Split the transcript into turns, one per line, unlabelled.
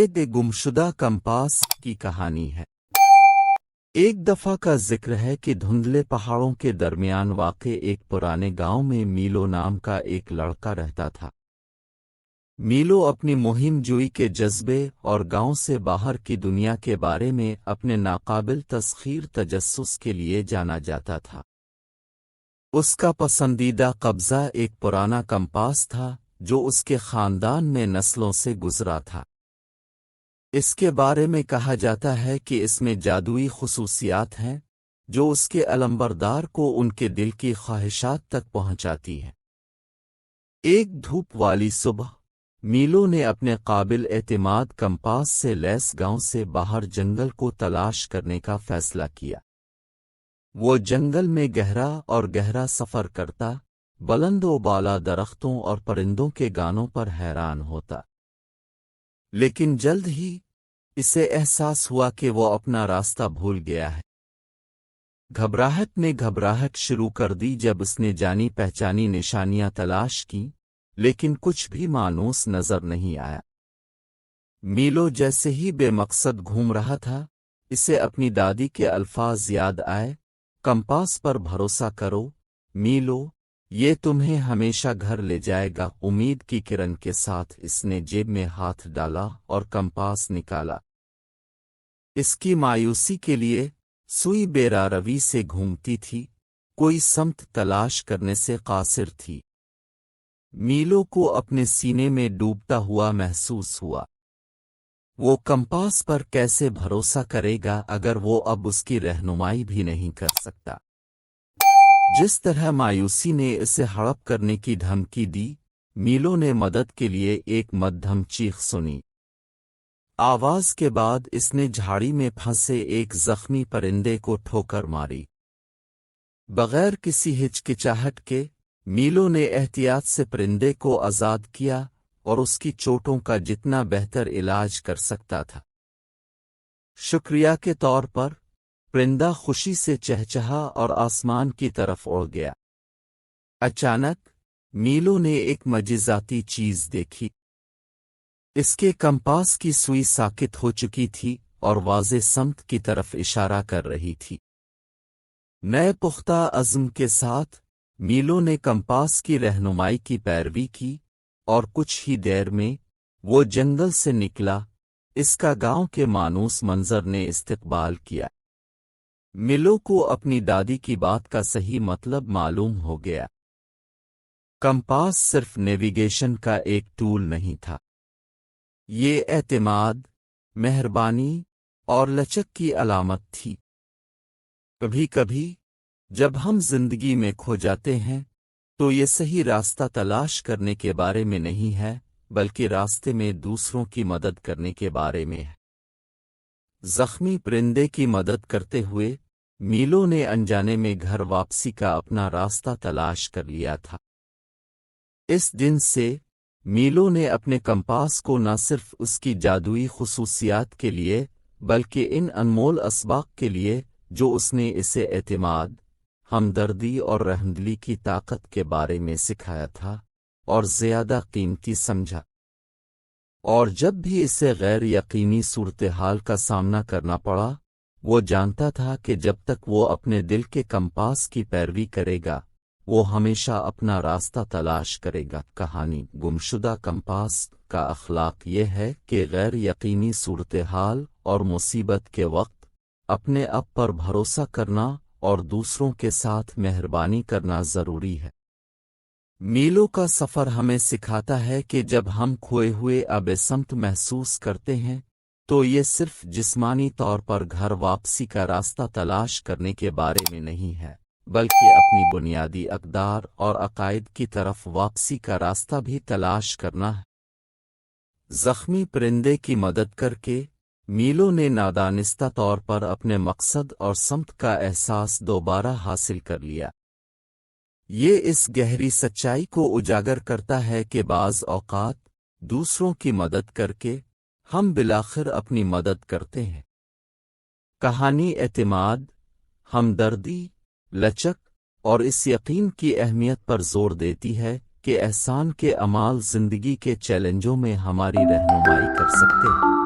ये गुमशुदा कंपास की कहानी है। एक दफा का जिक्र है कि धुंधले पहाड़ों के दरमियान वाक़े एक पुराने गांव में मीलो नाम का एक लड़का रहता था। मीलो अपनी मुहिम जोई के जज्बे और गांव से बाहर की दुनिया के बारे में अपने नाकाबिल तस्खीर तजस्सुस के लिए जाना जाता था। उसका पसंदीदा कब्ज़ा एक पुराना कंपास था जो उसके ख़ानदान में नस्लों से गुज़रा था। इसके बारे में कहा जाता है कि इसमें जादुई खुसूसियात हैं जो उसके अलंबरदार को उनके दिल की ख्वाहिशात तक पहुंचाती हैं। एक धूप वाली सुबह मीलो ने अपने काबिल एतमाद कंपास से लैस गांव से बाहर जंगल को तलाश करने का फैसला किया। वो जंगल में गहरा सफ़र करता, बुलंद व बाला दरख्तों और परिंदों के गानों पर हैरान होता। लेकिन जल्द ही इसे एहसास हुआ कि वो अपना रास्ता भूल गया है। घबराहट ने घबराहट शुरू कर दी जब उसने जानी पहचानी निशानियां तलाश की, लेकिन कुछ भी मानूस नजर नहीं आया। मीलो जैसे ही बेमकसद घूम रहा था, इसे अपनी दादी के अल्फाज याद आए, कंपास पर भरोसा करो मीलो, ये तुम्हें हमेशा घर ले जाएगा। उम्मीद की किरण के साथ इसने जेब में हाथ डाला और कंपास निकाला। इसकी मायूसी के लिए सुई बेरारवी से घूमती थी, कोई समत तलाश करने से कासिर थी। मीलो को अपने सीने में डूबता हुआ महसूस हुआ। वो कंपास पर कैसे भरोसा करेगा अगर वो अब उसकी रहनुमाई भी नहीं कर सकता। जिस तरह मायूसी ने इसे हड़प करने की धमकी दी, मीलो ने मदद के लिए एक मध्यम चीख सुनी। आवाज के बाद इसने झाड़ी में फंसे एक जख्मी परिंदे को ठोकर मारी। बगैर किसी हिचकिचाहट के मीलो ने एहतियात से परिंदे को आज़ाद किया और उसकी चोटों का जितना बेहतर इलाज कर सकता था। शुक्रिया के तौर पर परिंदा खुशी से चहचहा और आसमान की तरफ उड़ गया। अचानक मीलो ने एक मजेदार चीज देखी। इसके कंपास की सुई साकित हो चुकी थी और वाज़े समत की तरफ इशारा कर रही थी। नए पुख्ता अज़्म के साथ मीलो ने कंपास की रहनुमाई की पैरवी की और कुछ ही देर में वो जंगल से निकला। इसका गांव के मानूस मंजर ने इस्तकबाल किया। मीलो को अपनी दादी की बात का सही मतलब मालूम हो गया। कंपास सिर्फ नेविगेशन का एक टूल नहीं था, ये एतमाद, मेहरबानी और लचक की अलामत थी। कभी कभी जब हम जिंदगी में खो जाते हैं तो ये सही रास्ता तलाश करने के बारे में नहीं है, बल्कि रास्ते में दूसरों की मदद करने के बारे में है। जख्मी परिंदे की मदद करते हुए मीलो ने अनजाने में घर वापसी का अपना रास्ता तलाश कर लिया था। इस दिन से मीलो ने अपने कंपास को न सिर्फ उसकी जादुई खुसूसियात के लिए बल्कि इन अनमोल असबाब के लिए जो उसने इसे एतमाद, हमदर्दी और रहमदिली की ताकत के बारे में सिखाया था, और ज़्यादा कीमती समझा। और जब भी इसे गैर यकीनी सूरत-हाल का सामना करना पड़ा, वो जानता था कि जब तक वो अपने दिल के कंपास की पैरवी करेगा, वो हमेशा अपना रास्ता तलाश करेगा। कहानी गुमशुदा कंपास का अखलाक ये है कि गैर यकीनी सूरत-हाल और मुसीबत के वक्त अपने आप पर भरोसा करना और दूसरों के साथ मेहरबानी करना ज़रूरी है। मीलो का सफ़र हमें सिखाता है कि जब हम खोए हुए बेसमत महसूस करते हैं तो ये सिर्फ जिस्मानी तौर पर घर वापसी का रास्ता तलाश करने के बारे में नहीं है, बल्कि अपनी बुनियादी अक़दार और अक़ायद की तरफ वापसी का रास्ता भी तलाश करना है। ज़ख्मी परिंदे की मदद करके मीलो ने नादानिस्ता तौर पर अपने मकसद और समत का एहसास दोबारा हासिल कर लिया। ये इस गहरी सच्चाई को उजागर करता है कि बाज़ औक़ात दूसरों की मदद करके हम बिलाखिर अपनी मदद करते हैं। कहानी एतमाद, हमदर्दी, लचक और इस यकीन की अहमियत पर जोर देती है कि एहसान के अमाल ज़िंदगी के चैलेंजों में हमारी रहनुमाई कर सकते हैं।